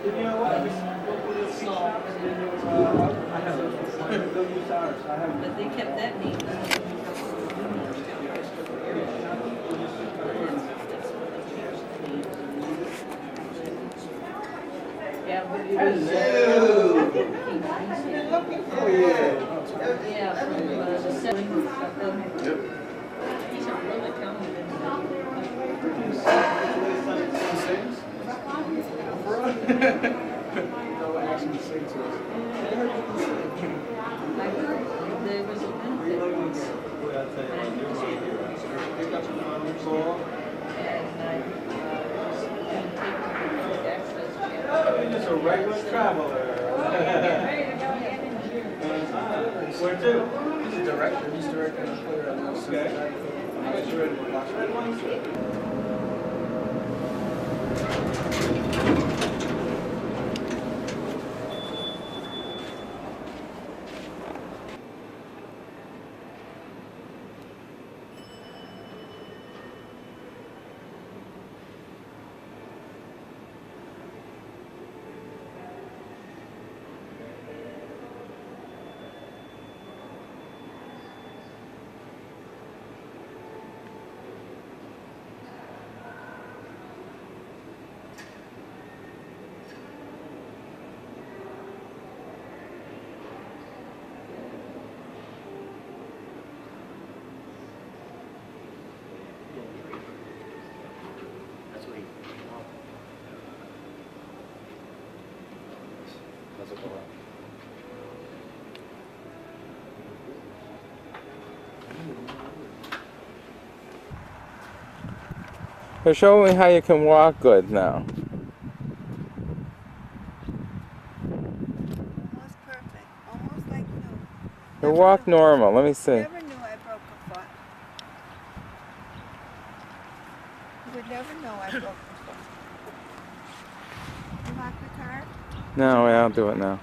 But they kept that neat. Yeah, but it was. Oh, yeah. Yeah, from the selling. Yep. He's a really talented. I heard there was a benefit. And I was going to take them to the access channel. Just a regular traveler. Where to? He's a director. He's directing a play right now. Okay. I bet you're ready to watch Red Ones. They're showing me how you can walk good now. Almost perfect. Almost like new. You walk normal. Let me see. Never knew I broke a foot. You would never know I broke a foot. You lock the car? No, I'll do it now.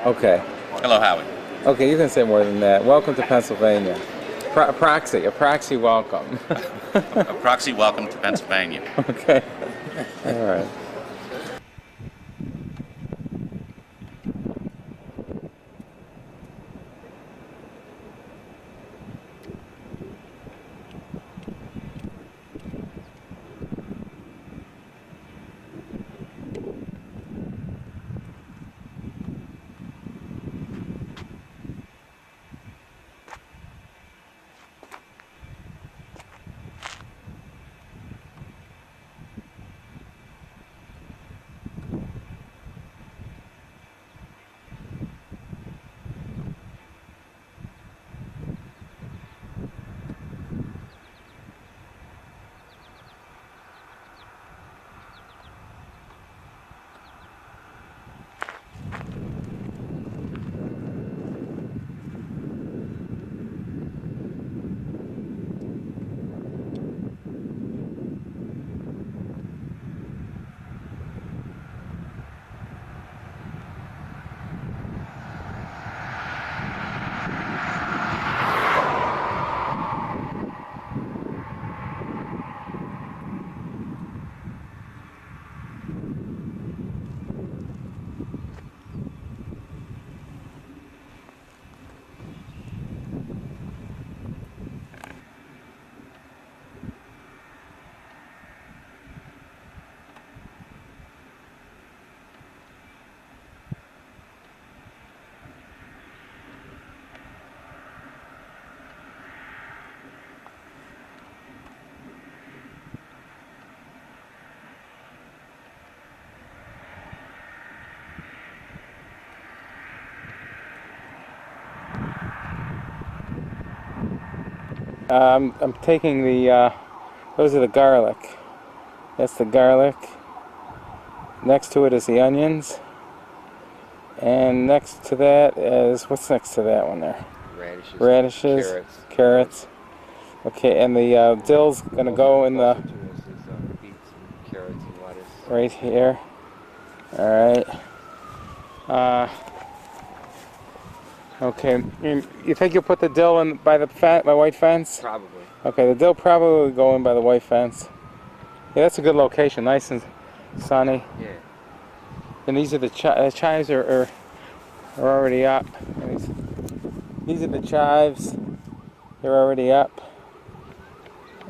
Okay. Hello, Howie. Okay, you can say more than that. Welcome to Pennsylvania. A proxy welcome. A proxy welcome to Pennsylvania. Okay. All right. I'm taking the, those are the garlic. That's the garlic. Next to it is the onions. And next to that is, what's next to that one there? Radishes. Radishes. Carrots. Okay, and the dill's going to go in the... Beets and carrots and lettuce. Right here. Alright. Okay. And you think you'll put the dill in by the white fence? Probably. Okay, the dill probably will go in by the white fence. Yeah, that's a good location. Nice and sunny. Yeah. And these are the chives are already up. These are the chives. They're already up.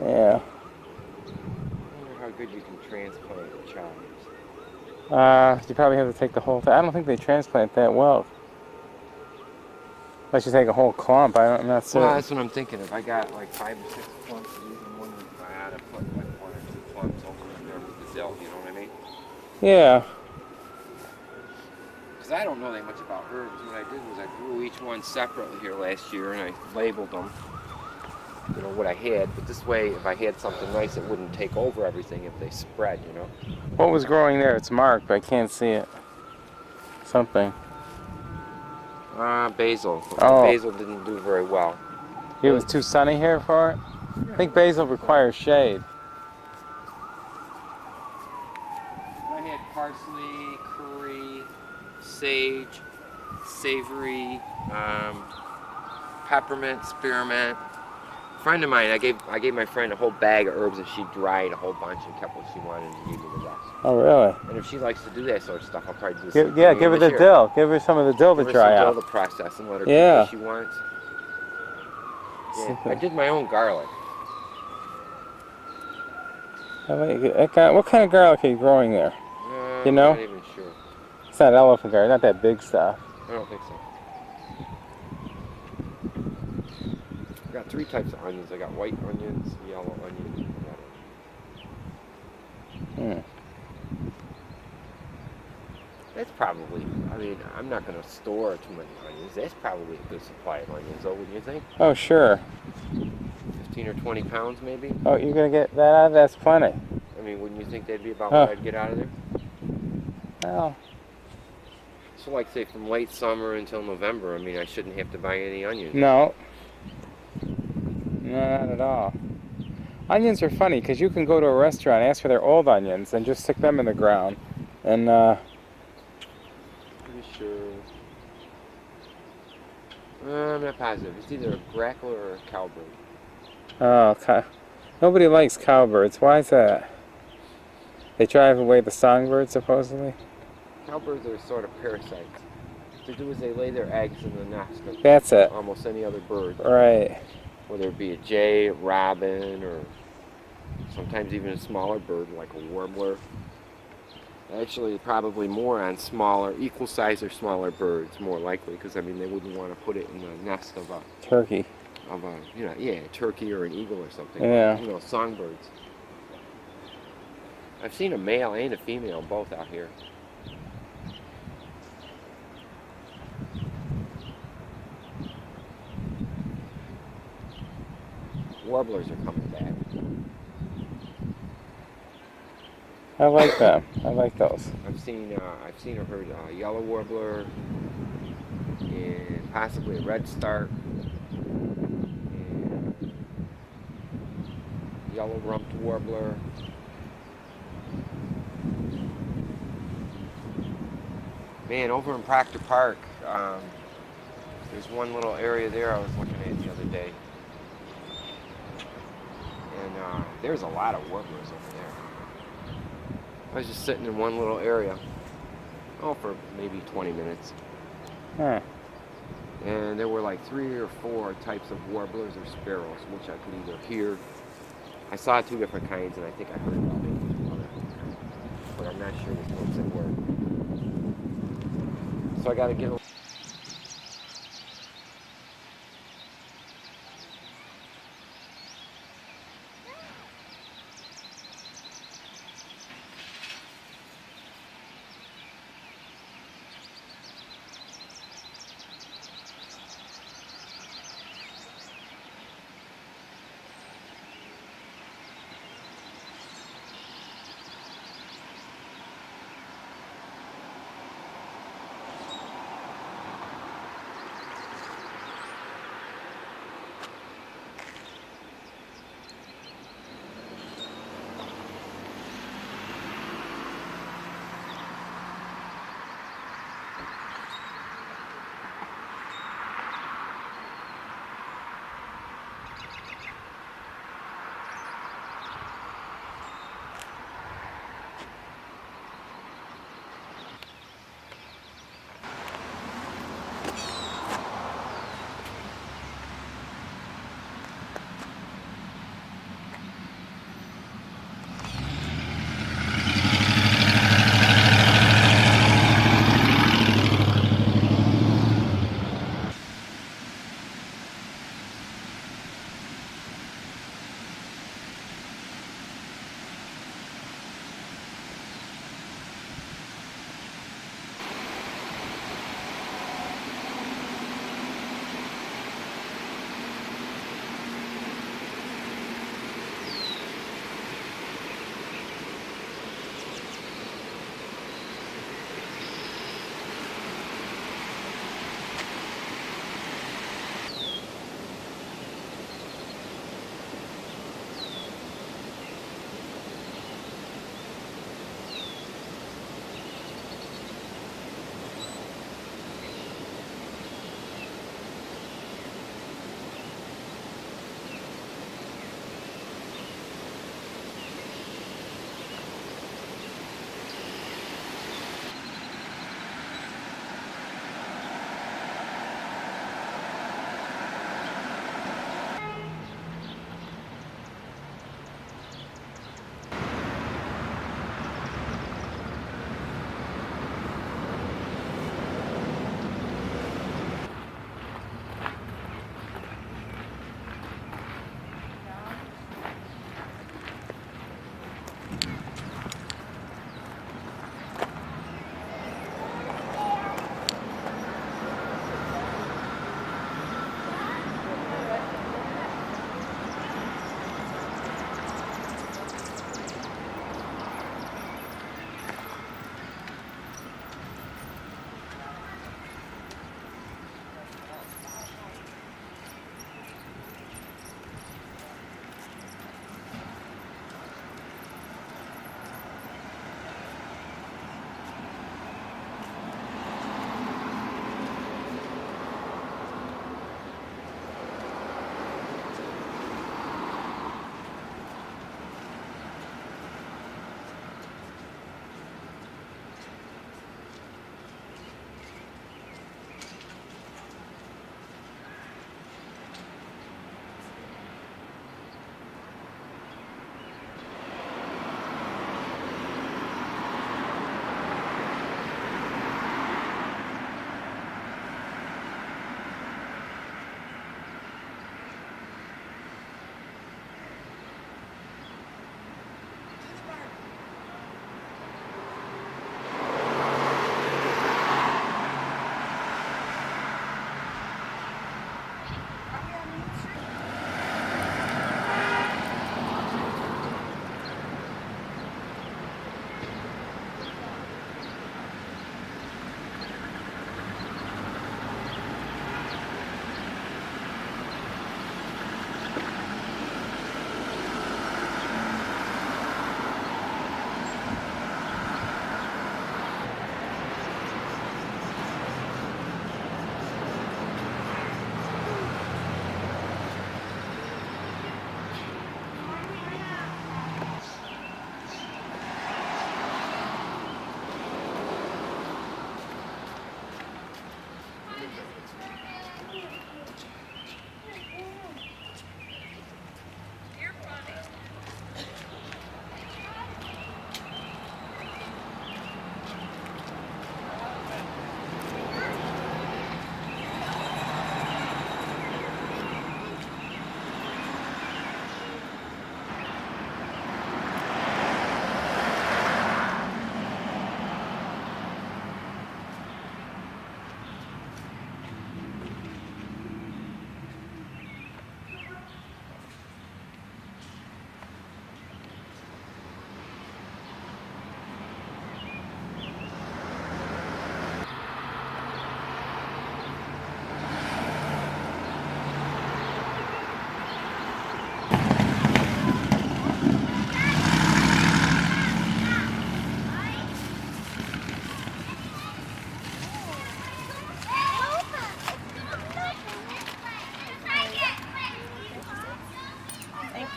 Yeah. I wonder how good you can transplant the chives. You probably have to take the whole thing. I don't think they transplant that well. Unless you take a whole clump. I'm not certain. Well, that's what I'm thinking. If I got like 5 or 6 clumps of these in one, I ought to put like 1 or 2 clumps over in there with the dill, you know what I mean? Yeah. Because I don't know that much about herbs. What I did was I grew each one separately here last year and I labeled them, you know, what I had. But this way, if I had something nice, it wouldn't take over everything if they spread, you know? What was growing there? It's marked, but I can't see it. Something. Basil. Oh. Basil didn't do very well. It was too sunny here for it? I think basil requires shade. I had parsley, curry, sage, savory, peppermint, spearmint. A friend of mine, I gave my friend a whole bag of herbs that she dried a whole bunch and kept what she wanted and gave me the rest. Oh, really? And if she likes to do that sort of stuff, I'll probably do the same Yeah, thing give her this the year. dill. Give her some of the dill to Give her try some dill out. to process and let her Yeah. keep what she wants. Yeah, I did my own garlic. I like it. What kind of garlic are you growing there? You know? I'm not even sure. It's not elephant garlic, not that big stuff. I don't think so. I got 3 types of onions. I got white onions, yellow onions, and red onions. That's probably, I mean, I'm not going to store too many onions. That's probably a good supply of onions, though, wouldn't you think? Oh, sure. 15 or 20 pounds, maybe? Oh, you're going to get that out? That's plenty. I mean, wouldn't you think that'd be about Huh. what I'd get out of there? Well, So, like, say, from late summer until November, I mean, I shouldn't have to buy any onions. no. No, not at all. Onions are funny because you can go to a restaurant, ask for their old onions, and just stick them in the ground. And, Pretty sure. I'm not positive. It's either a grackler or a cowbird. okay. Nobody likes cowbirds. Why is that? They drive away the songbirds, supposedly? Cowbirds are sort of parasites. What they do is they lay their eggs in the nest of That's it. almost any other bird. Right. Whether it be a jay, a robin, or sometimes even a smaller bird like a warbler. Actually, probably more on smaller, equal size or smaller birds, more likely, because I mean they wouldn't want to put it in the nest of a Turkey. a turkey or an eagle or something. Yeah. You know, songbirds. I've seen a male and a female both out here. Warblers are coming back. I like them. I like those. I've seen or heard a yellow warbler and possibly a redstart and yellow rumped warbler. Man, over in Proctor Park, there's one little area there I was looking at the other day. And there's a lot of warblers over there. I was just sitting in one little area, for maybe 20 minutes. Huh. And there were like 3 or 4 types of warblers or sparrows, which I could either hear. I saw 2 different kinds, and I think I heard probably one other, but I'm not sure which ones they were. So I got to get a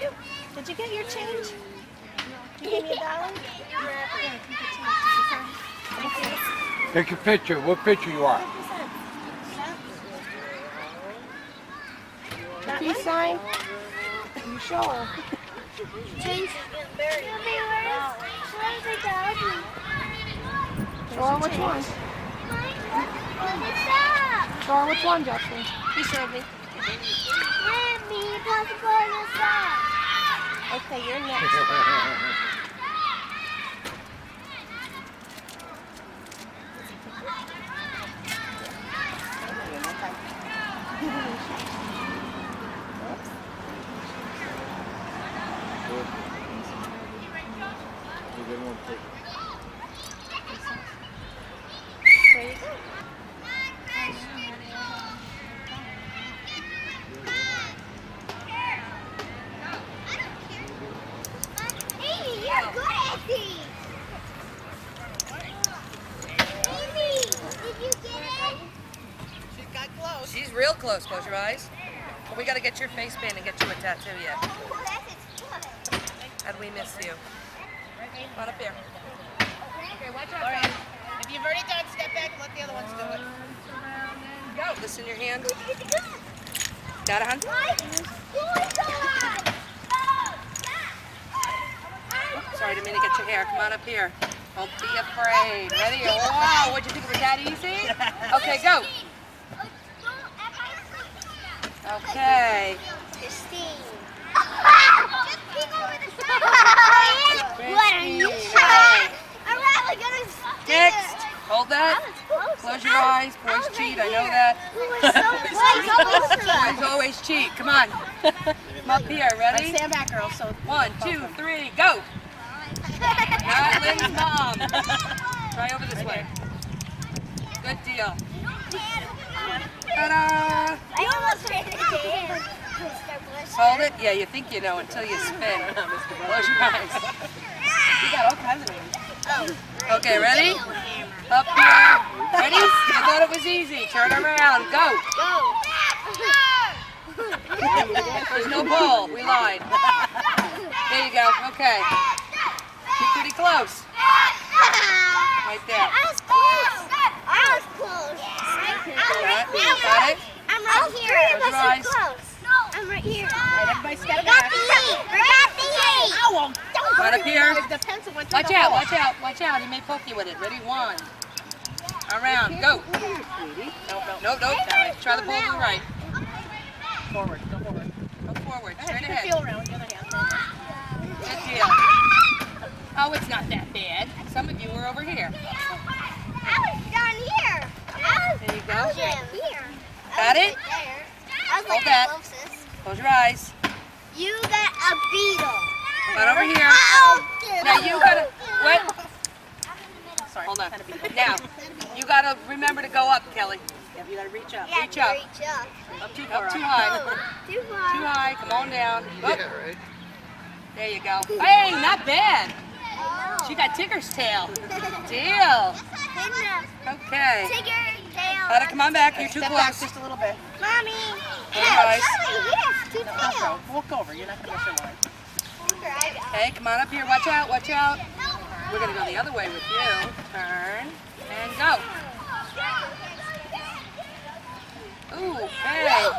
you? Did you get your change? You gave me $1? Thank you. Take a picture. What picture you are? Peace sign. You show her. Change. Where's the dog? Show her which one. Show her which one, Justin. He showed me. Okay, you're next. There you go. Amy, you're good at these. Amy, did you get it? She got close. She's real close. Close your eyes. But we got to get your face band and get you a tattoo yet. Oh, that's its foot. How'd we miss you? Come on up here. Okay, watch out. All right. If you've already done, step back and let the other ones do it. Go. This in your hand. Got it, hon? Sorry, didn't mean to get your hair. Come on up here. Don't be afraid. Ready? Whoa, what'd you think? It was that easy? Okay, go. Okay. Christine. What are you trying? I'm really gonna Next. Hold that. Close your eyes. Boys cheat. I know that. Boys always cheat. Come on. Come up here. Ready? Stand back, girls. So 1, 2, 3, go. Not Lynn's mom. Try over this way. Good deal. Ta-da! I almost ran it. Hold it. Yeah, you think you know until you spin. Close your eyes. You got all kinds of names. Okay, ready? Up here. Ready? You thought it was easy. Turn around. Go. There's no ball. We lied. There you go. Okay. You're pretty close. Right there. I was close. Got it? I'm right here. Close your eyes. I'm right here. everybody step Got back. the heat. Got the heat. Ow! Right up here. The pencil went through Watch the out, hole. watch out, watch out. He may poke you with it. Ready? 1. Around. Go. Nope. Try the ball to the right. Forward. Go forward. Go forward. Go Straight ahead. ahead. Feel around with the other hand. Good deal. Oh, it's not that bad. Some of you were over here. I was down here. There you I go. was right here. Got it? I was Hold like that. the closest. Close your eyes. You got a beetle. Right over here. Now you gotta. What? Sorry. Hold on. Now you gotta remember to go up, Kelly. Yeah, you gotta reach up. Yeah, Reach up. reach up. Up too high. Too Too far. high. Come on down. Up. There you go. Hey, not bad. She got Tigger's tail. Deal. Okay. Tigger tail. Gotta come on back. You're too Step back close. just a little bit. Mommy. Close your eyes. Mommy, yes, two Don't tails. throw. Walk over. You're not gonna miss your line. Okay, come on up here. Watch out, watch out. We're gonna go the other way with you. Turn and go. Ooh, hey.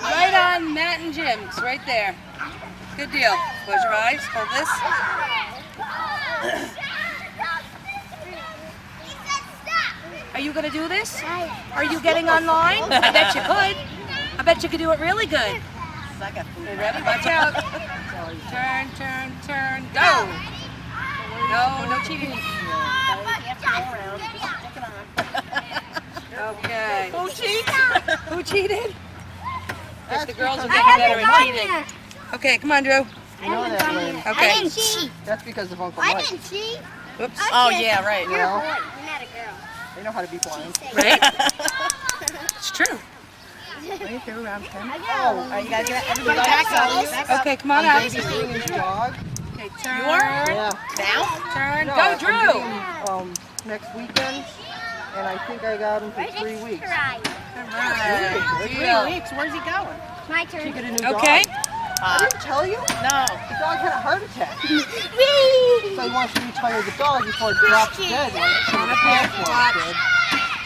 Right on Matt and Jim's, right there. Good deal. Close your eyes. Hold this. Are you gonna do this? Are you getting online? I bet you could. I bet you could do it really good. You ready? Watch out. Turn, go. No cheating. You have to go around. Just stick it on. Okay. Who cheats? Who cheated? Guess the girls are getting better at cheating. Okay, come on, Drew. You know that, Lynn. I Okay. didn't cheat. That's because of Uncle I Mike. didn't cheat. Oops. Oh yeah, right. You're a Well. boy. You're not a girl. They know how to be blind. Right? It's true. Right there around 10. I All know. right, you gotta get everybody back up. Back up. Okay, come on up. Baby's bringing his dog. Okay, turn. Yeah. Now? Turn. No, Go, I'm Drew. getting, next weekend, and I think I got him for 3 weeks. Right. All right. 3 Deal. weeks. Where's he going? My She turn. get a new dog. Okay. I didn't tell you. No. The dog had a heart attack. So he wants to retire the dog before it drops dead. When it's in the pants while it's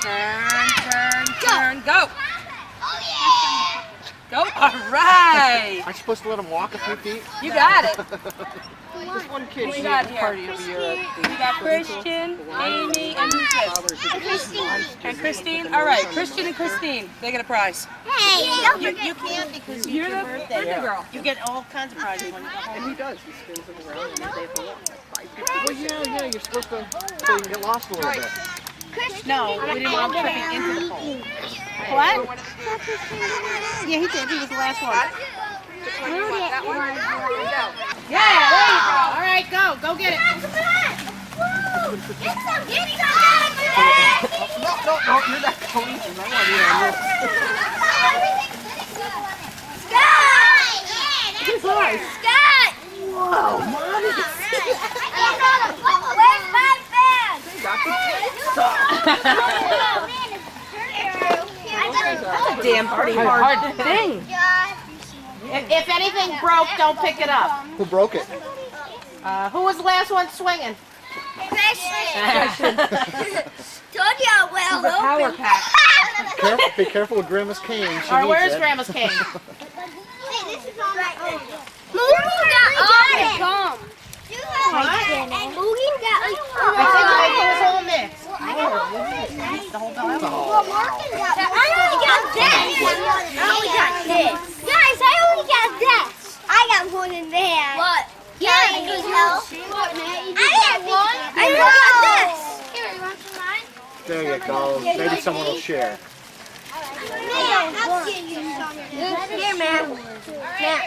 dead. Turn, go. Go. All right. Aren't you supposed to let him walk a few feet? You got it. Just one kid. Who we She got had a here? party every year at the We got Christian, Amy, and who's this? And Christine. All right, Christian and Christine. They get a prize. Hey, don't You can't because You're it's your the birthday. birthday girl. You get all kinds of prizes when you go home. And he does. He spins them around and they for what? Well, yeah, you're supposed to, so you can get lost a little bit. No, we didn't want him tripping into the pole. What? Yeah, he did. He was the last one. Yeah, there you go. All right, go. Go get it. No, you're not Tony. I want to eat on this. Scott! Whoa, Mom! Where's my bag? That's a damn pretty hard thing. If anything broke, don't pick it up. Who broke it? Who was the last one swinging? Told you I will. Power pack. Be careful with Grandma's cane. She Or needs where's it. Grandma's cane? Moogie got all gum. And Moogie got I think it was all mixed. The whole I only got this. I only got this. Guys, I only got this. I got more than that. What? Yeah, because help. I got one. I only got this. Here, you want some mine? There you go. Maybe someone will share. I'll give you some. Here, man. Matt.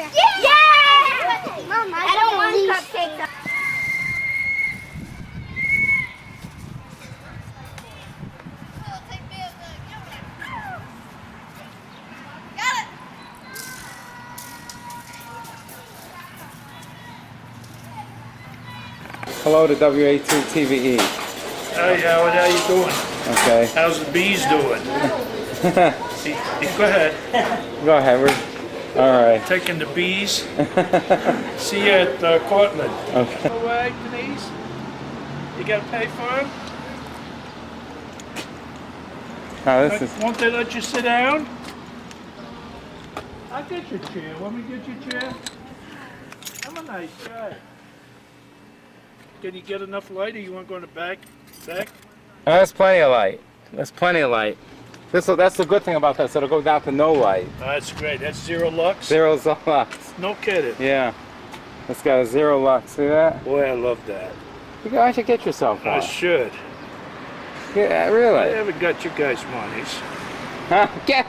Yeah! Mom, I don't want cupcakes. Hello to WA2 TVE. Hi Howard, how you doing? Okay. How's the bees doing? Go ahead. Go ahead. We're all right. Taking the bees. See you at Cortland. Okay. All right, Denise. You gotta pay for them? Now this is. Won't they let you sit down? I'll get your chair. Want me to get your chair? I'm a nice guy. Can you get enough light, or you want to go in the back? Back? Oh, there's plenty of light. There's plenty of light. That's the good thing about this. It'll go down to no light. Oh, that's great. That's 0 lux? 0 lux. No kidding. Yeah. It's got a 0 lux. See that? Boy, I love that. Why don't you get yourself I one? should. Yeah, I really? haven't got you guys' monies. Huh? Get.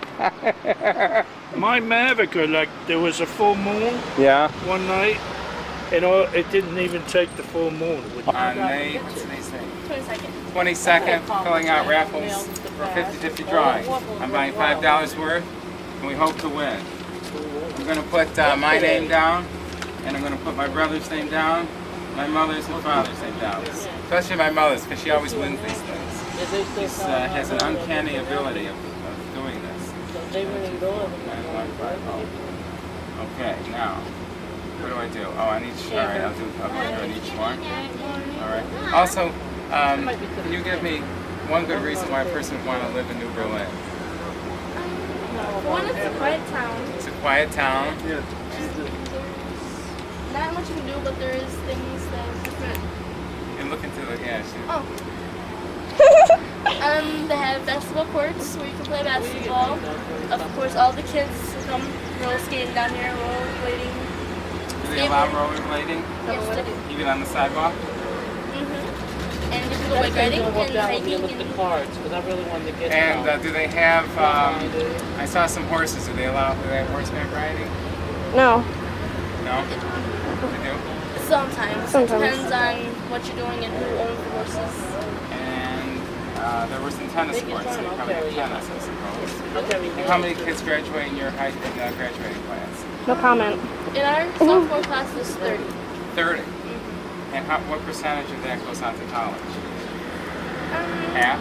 My Mavic, like, there was a full moon Yeah. one night, and it didn't even take the full moon. On May, what's today's date? 22nd, filling out raffles for 50-50 drawing. I'm buying $5 worth, and we hope to win. I'm going to put my name down, and I'm going to put my brother's name down, my mother's and father's name down. Especially my mother's, because she always wins these things. She has an uncanny ability of doing this. Okay, now, what do I do? Oh, on each, all right, I'll do on each one. All right. Also, can you give me one good reason why a person would want to live in New Berlin? One, it's a quiet town. It's a quiet town. Not much you can do, but there is things that are different. And look into the, yeah, Oh. They have basketball courts where you can play basketball. Of course, all the kids come roller skating down here, rollerblading. Do they allow rollerblading? Yes, they do. Even on the sidewalk? And you can go bike riding and hiking. Look at the cards, because I really wanted to get. And do they have? I saw some horses. Do they have horseback riding? No. No. They do. Sometimes. It depends on what you're doing and who owns the horses. And there were some tennis courts. So you probably have tennis, I suppose. And how many kids graduate in your graduating class? No comment. In our sophomore class is 30. 30. And what percentage of that goes on to college? Half.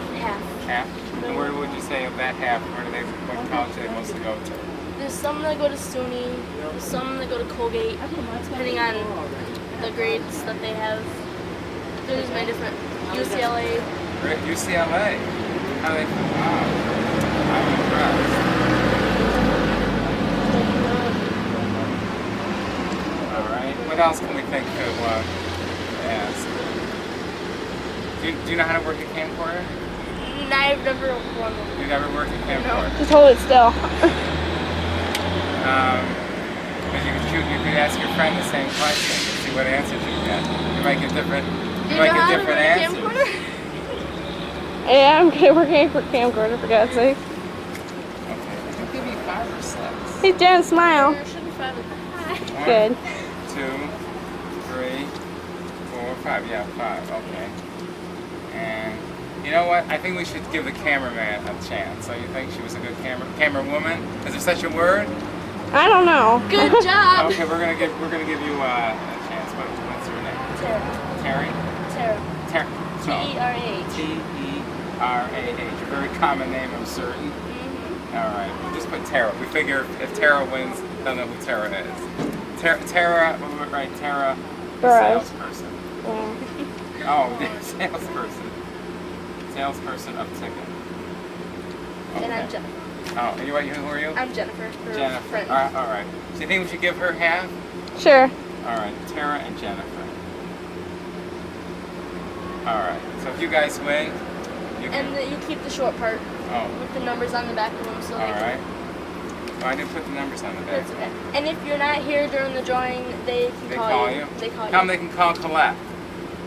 Half? And where would you say of that half, what college do they mostly go to? There's some that go to SUNY, there's some that go to Colgate, depending on the grades that they have. There's many different. UCLA. Great, UCLA. How they? Wow. I'm impressed. All right. What else can we think to ask? Do you know how to work a camcorder? I've never won one. You never worked a camcorder? Just hold it still. You could ask your friend the same question and see what answers you get. You might get different. Do you know how to work a camcorder? Yeah, I'm good at working for camcorder, for God's sake. Okay, I'll give you 5 or 6. Hey, Jen, smile. There should be 5 of them. Good. 2, 3, 4, 5. Yeah, 5. Okay. And you know what? I think we should give the cameraman a chance. So you think she was a good camera woman? Is there such a word? I don't know. Good job. Okay, we're gonna give you a chance. What's your name? Tara. Terry. Tara. Tara. T-E-R-A-H. T-E-R-A-H. A very common name, I'm certain. Mm-hmm. All right. We'll just put Tara. We figure if Tara wins, they'll know who Tara is. Tara. Right. Tara. Burroughs. Salesperson. Yeah. Oh, salesperson. Salesperson of ticket. Okay. And I'm Jennifer. Oh, and who are you? I'm Jennifer. Her Jennifer. friend. All right. So you think we should give her half? Sure. All right, Tara and Jennifer. All right. So if you guys win, you can. And you keep the short part. Oh. With the numbers on the back of them, so All they can. right. Well, I didn't put the numbers on the back. That's okay. And if you're not here during the drawing, they can They call you. They call Tell them you. they can call collect.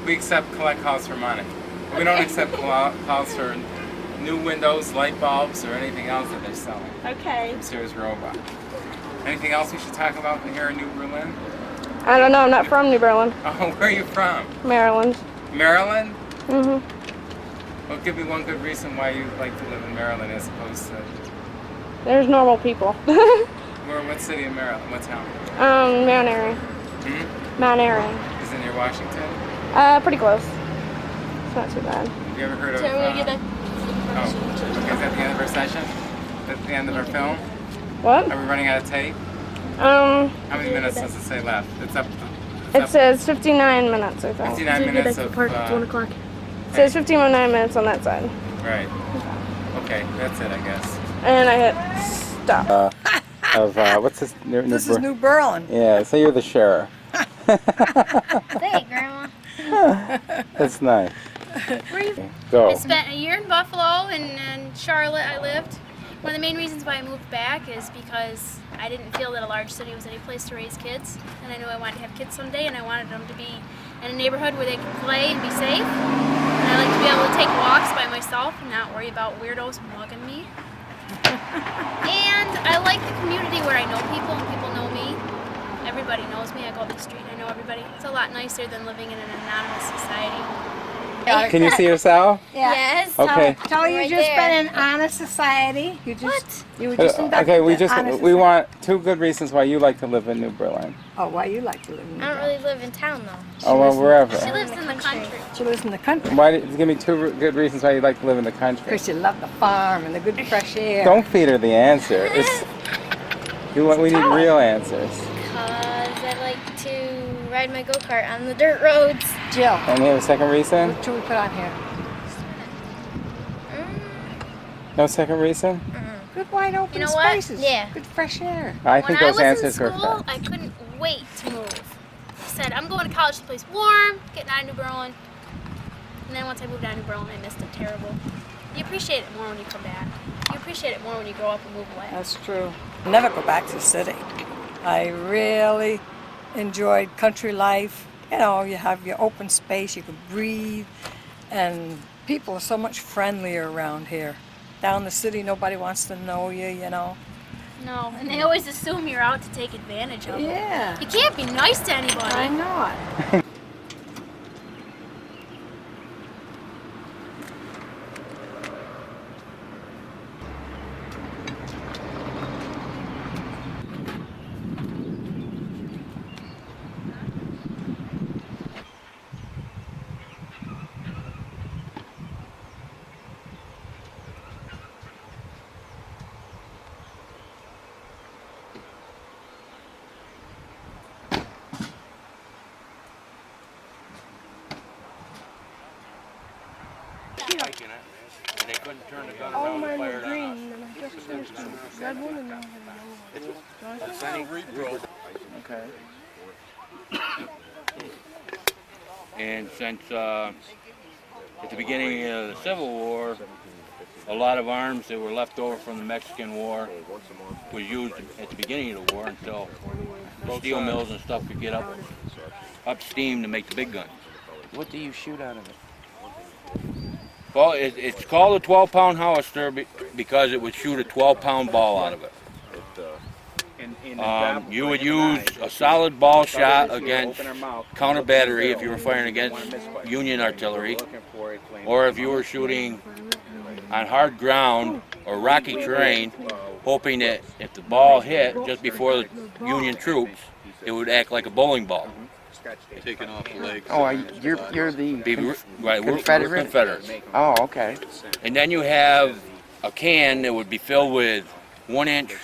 We accept collect calls for money. But we don't accept calls for new windows, light bulbs, or anything else that they're selling. Okay. From Sears Roebuck. Anything else we should talk about here in New Berlin? I don't know. I'm not from New Berlin. Oh, where are you from? Maryland. Maryland? Mm-hmm. Well, give me one good reason why you like to live in Maryland as opposed to... There's normal people. What city in Maryland? What town? Mount Airy. Mount Airy. Is it near Washington? Pretty close. It's not too bad. Have you ever heard of... So we're gonna get back. Oh, is that the end of our session? That's the end of our film? What? Are we running out of tape? How many minutes does it say left? It says 59 minutes, I think. 59 minutes of... Park at 1 o'clock. It says 59 minutes on that side. Right. Okay, that's it, I guess. And I hit stop. What's this? This is New Berlin. Yeah, so you're the sheriff. Hey, Grandma. That's nice. Where you? Go. I spent a year in Buffalo and in Charlotte I lived. One of the main reasons why I moved back is because I didn't feel that a large city was any place to raise kids. And I knew I wanted to have kids someday and I wanted them to be in a neighborhood where they could play and be safe. And I like to be able to take walks by myself and not worry about weirdos mugging me. And I like the community where I know people and people know me. Everybody knows me. I go up the street, I know everybody. It's a lot nicer than living in an anonymous society. Can you see yourself? Yeah. Yes. Okay. Tell you Right just there. been in honest society. You just you were just inducted Okay, we to honest we society. want 2 good reasons why you like to live in New Berlin. Oh, why you like to live in New I don't Berlin? really live in town though. Oh, well, wherever. She lives in the country. She lives in the country. Give me 2 good reasons why you like to live in the country. Because you love the farm and the good fresh air. Don't feed her the answer. We need real answers. Because I like to ride my go-kart on the dirt roads. Jill, And you have a second reason? what should we put on here? No second reason? Good wide open You know what? spaces. Yeah. Good fresh air. I think When I those was in answers were school, fun. I couldn't wait to move. I said, I'm going to college to place warm, getting out of New Berlin. And then once I moved out of New Berlin, I missed it terrible. You appreciate it more when you come back. You appreciate it more when you grow up and move away. That's true. Never go back to the city. I really enjoyed country life. You know, you have your open space, you can breathe, and people are so much friendlier around here. Down the city, nobody wants to know you, you know. No, and they always assume you're out to take advantage of them. Yeah. You can't be nice to anybody. I know it. taking it, and they couldn't turn the gun around and fire it on us. Red one and Okay. And since at the beginning of the Civil War, a lot of arms that were left over from the Mexican War was used at the beginning of the war until the steel mills and stuff could get up steam to make the big guns. What do you shoot out of it? Well, it's called a 12-pound Hollister because it would shoot a 12-pound ball out of it. You would use a solid ball shot against counter battery if you were firing against Union artillery, or if you were shooting on hard ground or rocky terrain, hoping that if the ball hit just before the Union troops, it would act like a bowling ball. Taking off the legs. Oh, you're the Right, we're Confederates. Oh, okay. And then you have a can that would be filled with 1-inch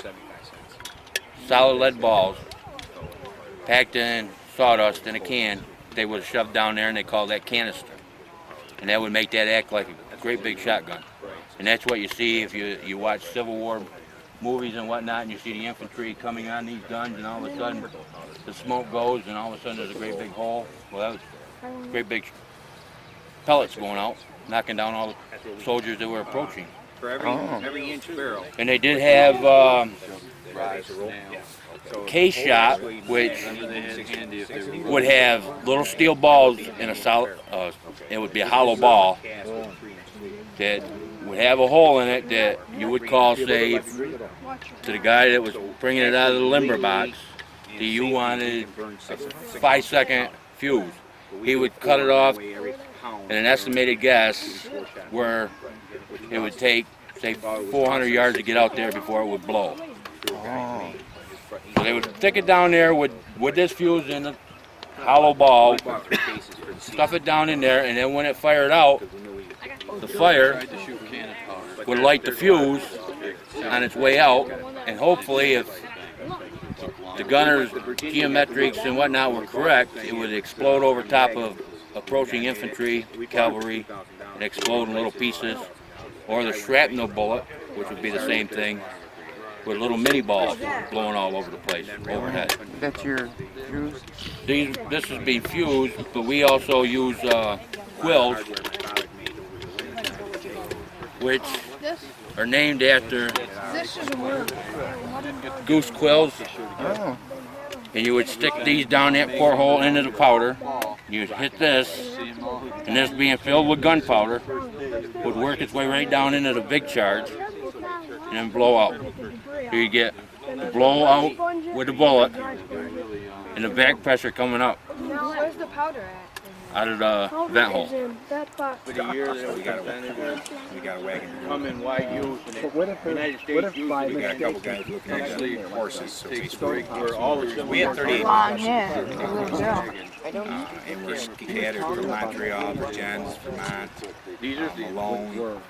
solid lead balls packed in sawdust in a can. They would shove down there and they call that canister. And that would make that act like a great big shotgun. And that's what you see if you watch Civil War movies and whatnot, and you see the infantry coming on these guns, and all of a sudden the smoke goes, and all of a sudden there's a great big hole. Well, that was great big pellets going out, knocking down all the soldiers that were approaching. For every inch barrel. And they did have case shot, which would have little steel balls in a solid, it would be a hollow ball that would have a hole in it that you would call, say, to the guy that was bringing it out of the limber box, that you wanted a 5-second fuse. He would cut it off in an estimated guess where it would take, say, 400 yards to get out there before it would blow. Oh. So they would stick it down there with this fuse in the hollow ball, stuff it down in there, and then when it fired out, the fire would light the fuse on its way out, and hopefully if the gunner's geometrics and whatnot were correct, it would explode over top of approaching infantry, cavalry, and explode in little pieces, or the shrapnel bullet, which would be the same thing, with little mini balls blowing all over the place overhead. That's your fuse? This is being fused, but we also use quills, which are named after goose quills. Oh. And you would stick these down that porthole into the powder. You'd hit this, and this being filled with gunpowder would work its way right down into the big charge and then blow out. So you get the blow out with the bullet and the back pressure coming up Where's the powder at? out of the vent hole. For the year that we got a wagon. Come in wide use. United States use. We got a couple guys looking at horses. So we're all we had 38 Long hair. and we're scattered from Montreal, Virginia, Vermont, Malone,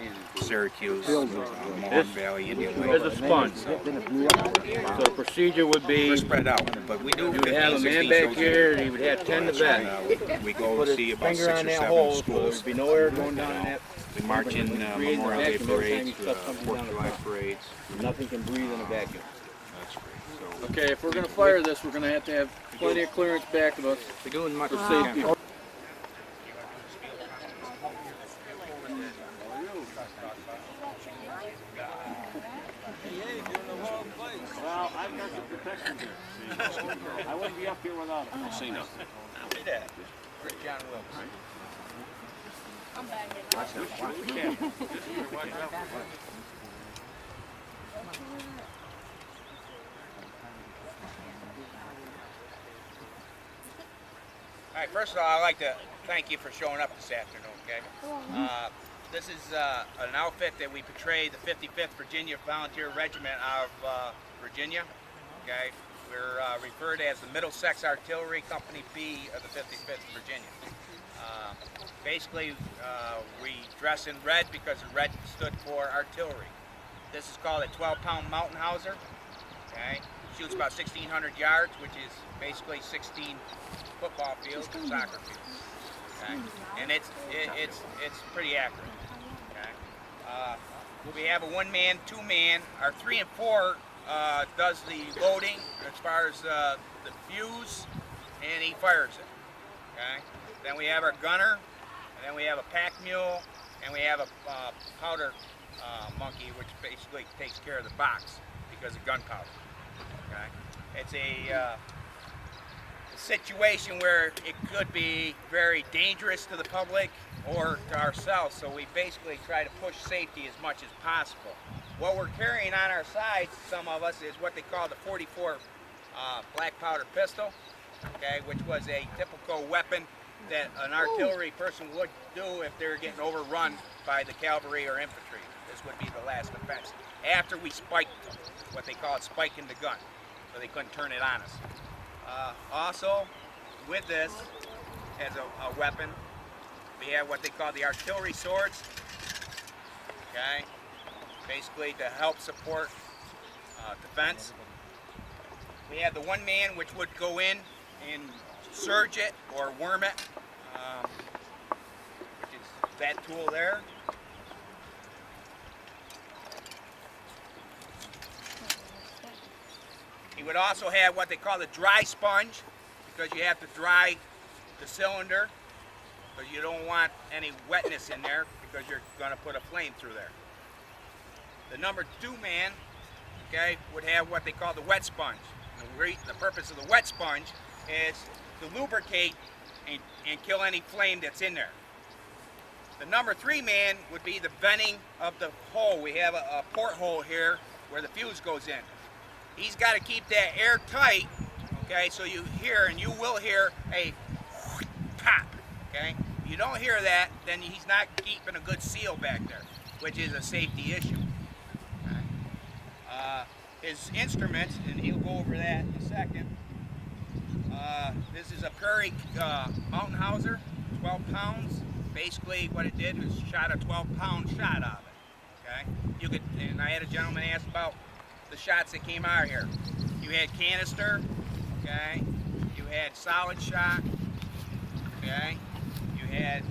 Syracuse, Mohawk Valley, Indian Lake. There's a sponge. So the procedure would be, we're spread out, but we do. you would have a man back here, and he would have 10 to vet. We go see about 6 or 7 schools. There'd be no air going down in that. We march in Memorial Day parades, 4th of July parades. Nothing can breathe in a vacuum. Okay, if we're going to fire this, we're going to have plenty of clearance back of us for safety. Well, I've got the protection here. I wouldn't be up here without it. I'll say nothing. Great John Wilkes. I'm back. All right, first of all, I'd like to thank you for showing up this afternoon, okay? This is an outfit that we portray, the 55th Virginia Volunteer Regiment of Virginia, okay? We're referred as the Middlesex Artillery Company B of the 55th Virginia. Basically, we dress in red because the red stood for artillery. This is called a 12-pound Mountain Hauser, okay? Shoots about 1,600 yards, which is basically 16 football fields and soccer fields. Okay? And it's pretty accurate. We have a 1-man, 2-man. Our 3 and 4 does the loading as far as the fuse, and he fires it. Okay. Then we have our gunner, and then we have a pack mule, and we have a powder monkey, which basically takes care of the box because of gunpowder. Okay. It's a situation where it could be very dangerous to the public or to ourselves, so we basically try to push safety as much as possible. What we're carrying on our sides, some of us, is what they call the 44 black powder pistol, okay, which was a typical weapon that an artillery person would do if they were getting overrun by the cavalry or infantry. This would be the last defense. After we spiked them, what they call it, spiking the gun, so they couldn't turn it on us. Also, with this as a weapon, we have what they call the artillery swords, okay, basically to help support defense. We have the 1-man, which would go in and surge it or worm it, which is that tool there. You would also have what they call the dry sponge, because you have to dry the cylinder, because you don't want any wetness in there, because you're going to put a flame through there. The number 2-man, okay, would have what they call the wet sponge. The purpose of the wet sponge is to lubricate and kill any flame that's in there. The number 3-man would be the venting of the hole. We have a porthole here where the fuse goes in. He's got to keep that air tight, okay, so you hear, and you will hear a pop, okay? If you don't hear that, then he's not keeping a good seal back there, which is a safety issue. Okay? His instruments, and he'll go over that in a second. This is a Prairie Mountain Hauser, 12 pounds. Basically what it did was shot a 12-pound shot out of it, okay? You could, and I had a gentleman ask about the shots that came out here. You had canister, okay? You had solid shot, okay? You had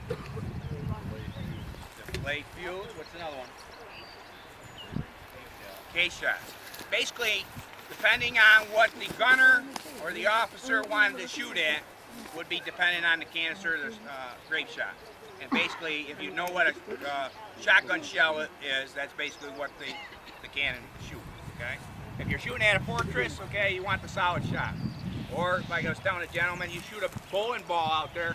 the blade fuse. What's another one? Case shots. Basically, depending on what the gunner or the officer wanted to shoot at, would be dependent on the canister or the grape shot. And basically, if you know what a shotgun shell is, that's basically what the cannon shoots, okay? If you're shooting at a fortress, okay, you want the solid shot. Or, like I was telling a gentleman, you shoot a bowling ball out there,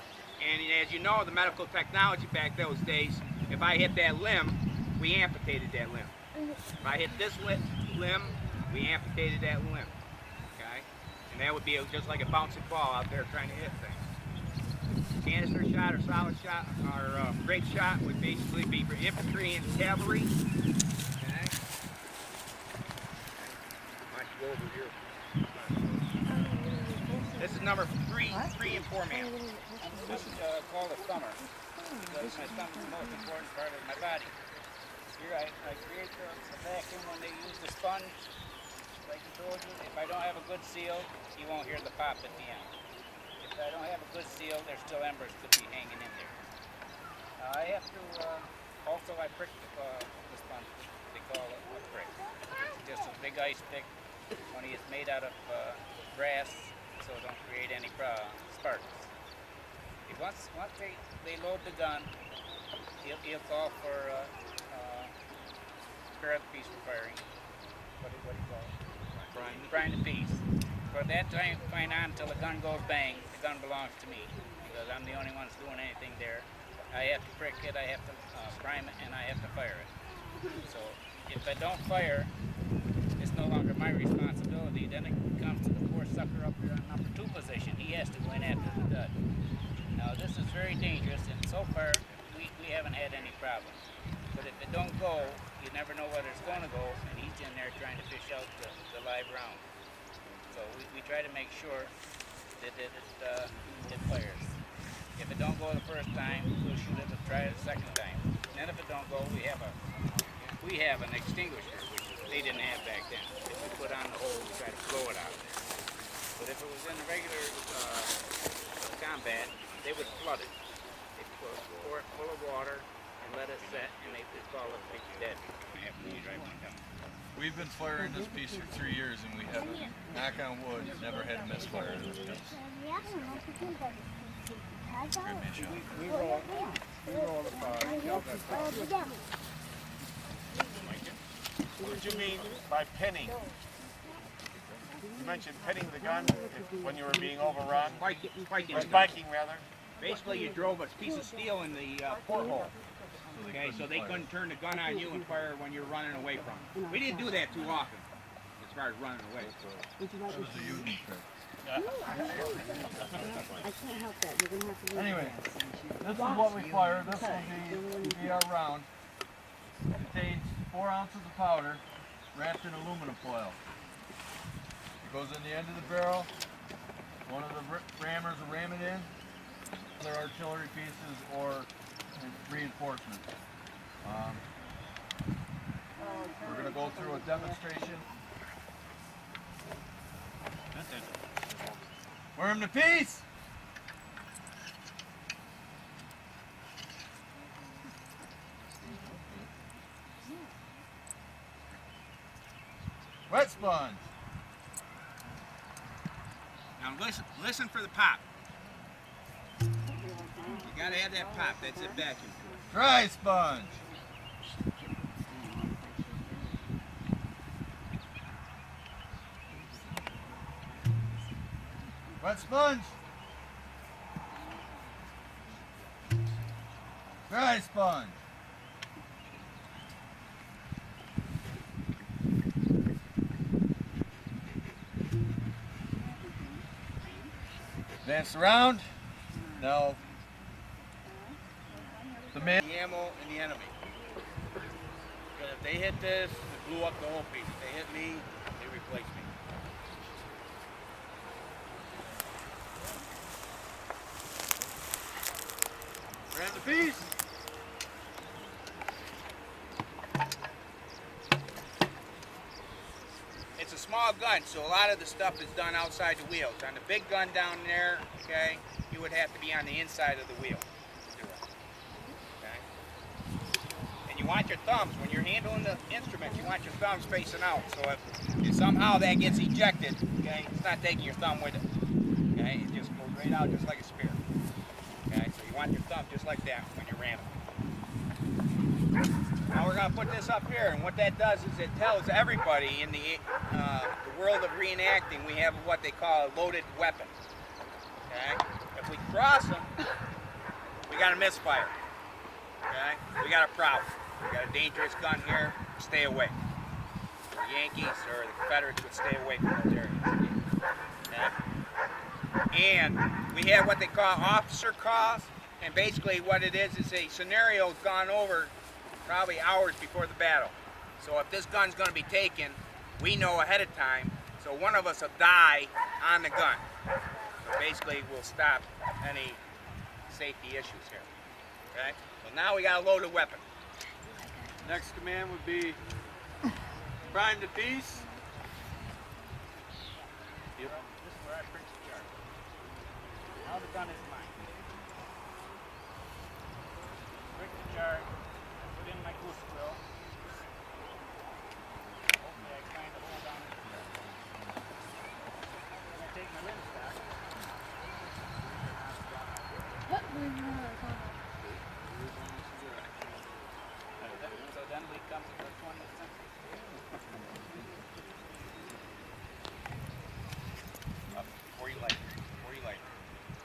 and as you know, the medical technology back those days, if I hit that limb, we amputated that limb. If I hit this limb, we amputated that limb, okay? And that would be just like a bouncing ball out there trying to hit things. Canister shot or solid shot or grape shot would basically be for infantry and cavalry. Okay. Why don't you go over here? This is number 3 and 4-man. This is called a thumber, because my thumb is the most important part of my body. Here I create the vacuum when they use the sponge. Like I told you, if I don't have a good seal, you won't hear the pop at the end. If I don't have a good seal, there's still embers to be hanging in there. I have to, also I prick the sponge. They call it a prick. Just a big ice pick when it's made out of brass, so don't create any sparks. Once they load the gun, he'll call for prepare the piece for firing. What do you call it? Prime the piece. For that time on until the gun goes bang, the gun belongs to me, because I'm the only one that's doing anything there. I have to prick it, I have to prime it, and I have to fire it. So if I don't fire, it's no longer my responsibility. Then it comes to the poor sucker up here in number 2 position. He has to go in after the dud. Now this is very dangerous, and so far we haven't had any problems. But if it don't go, you never know whether it's going to go, and he's in there trying to fish out the live round. So we try to make sure that it fires. If it don't go the first time, we'll shoot it and try it the second time. And then if it don't go, we have an extinguisher, which they didn't have back then. If we put on the hole, we try to blow it out. But if it was in the regular combat, they would flood it. If you pour it full of water, and let it set, and it's all it makes you dead. We've been firing this piece for 3 years, and we have, knock on wood, never had a misfire in this piece. Great man shot. We roll the fire. What did you mean by pinning? You mentioned pinning the gun when you were being overrun? Spiking or spiking, rather. Basically, you drove a piece of steel in the porthole. Okay, so they couldn't turn the gun on you and fire when you're running away from them. We didn't do that too often, as far as running away. That was the union trick. I can't help that. You're gonna have to. Anyway, this is what we fire. This will be our round. It contains 4 ounces of powder wrapped in aluminum foil. It goes in the end of the barrel. One of the rammers will ram it in. Other artillery pieces or reinforcements. We're going to go through a demonstration. Worm to piece! Wet sponge. Now listen for the pop. You gotta have that pop, that's it vacuum. Dry sponge. Wet sponge. Dry sponge. Advance around. Now, the man. The ammo and the enemy. Because if they hit this, it blew up the whole piece. If they hit me, they replace me. Ram the piece. It's a small gun, so a lot of the stuff is done outside the wheels. On the big gun down there, okay, you would have to be on the inside of the wheel. Okay? And you want your thumbs, when you're handling the instrument, you want your thumbs facing out. So if somehow that gets ejected, okay, it's not taking your thumb with it. Okay, it just goes right out just like a spear. Okay, so you want your thumb just like that when you're ramming. Now we're going to put this up here, and what that does is it tells everybody in the world of reenacting we have what they call a loaded weapon. Okay? If we cross them, we got a misfire. Okay? We got a problem. We got a dangerous gun here, stay away. The Yankees or the Confederates would stay away from those areas. Okay? And we have what they call officer calls, and basically what it is a scenario's gone over probably hours before the battle. So if this gun's going to be taken, we know ahead of time, so one of us will die on the gun. So basically we'll stop any safety issues here. Okay? So now we got a loaded weapon. Next command would be prime the piece. This is where I print the chart. Now the gun is mine. Print the chart. Put in my goose quill. Hopefully I kind of hold on. I take my lens back. So then we come to which one is up before you light it. Before you light it.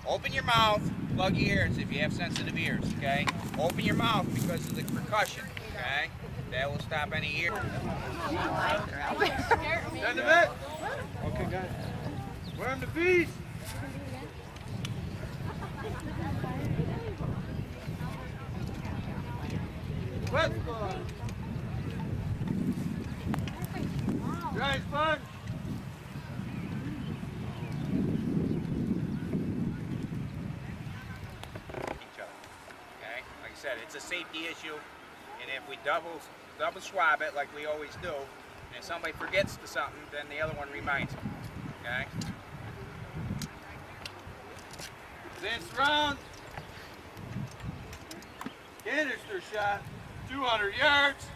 Open your mouth, plug your ears if you have sensitive ears, okay? Open your mouth because of the percussion, okay? That will stop any ear. Send him it. Okay, guys. Worm the piece. Wet sponge. Dry sponge. Okay, like I said, it's a safety issue, and if we double swab it like we always do, and somebody forgets to something, then the other one reminds them. Okay. Advance round. Canister shot, 200 yards.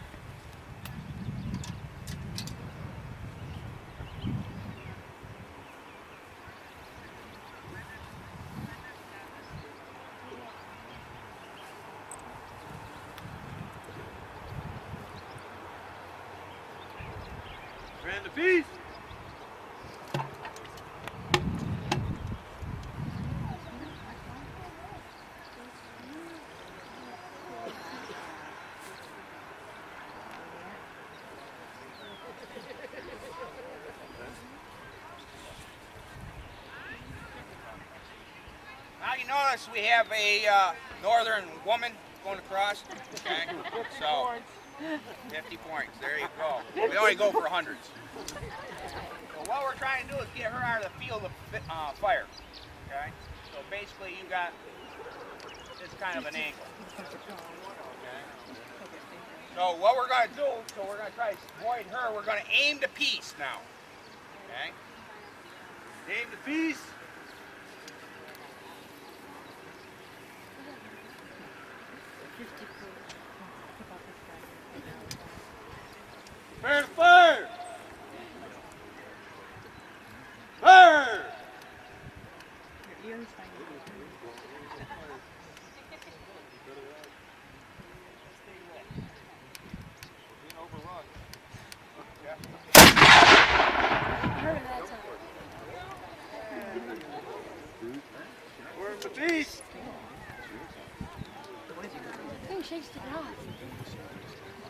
Ran the piece. Now you notice we have a northern woman going across. Okay, so 50 points. There you go. We only go for hundreds. So what we're trying to do is get her out of the field of fire. Okay, so basically you got this kind of an angle. Okay. So what we're going to do, so we're going to try to avoid her. We're going to aim the piece now. Okay. Aim the piece. Prepare to fire! Fire! Your ears Where's the piece? Thing shakes it off.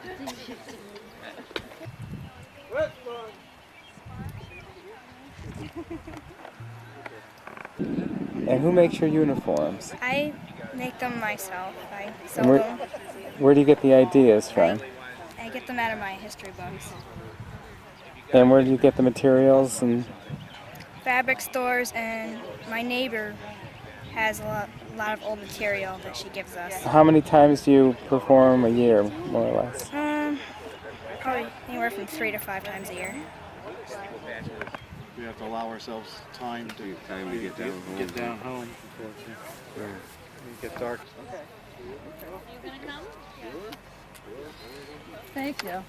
Thing shakes it West one. And who makes your uniforms? I make them myself. I sew And them. where do you get the ideas from? I get them out of my history books. And where do you get the materials? And Fabric stores, and my neighbor has a lot of old material that she gives us. how many times do you perform a year, more or less? Probably anywhere from 3 to 5 times a year. We have to allow ourselves time to get down home. Before it gets dark. Thank you.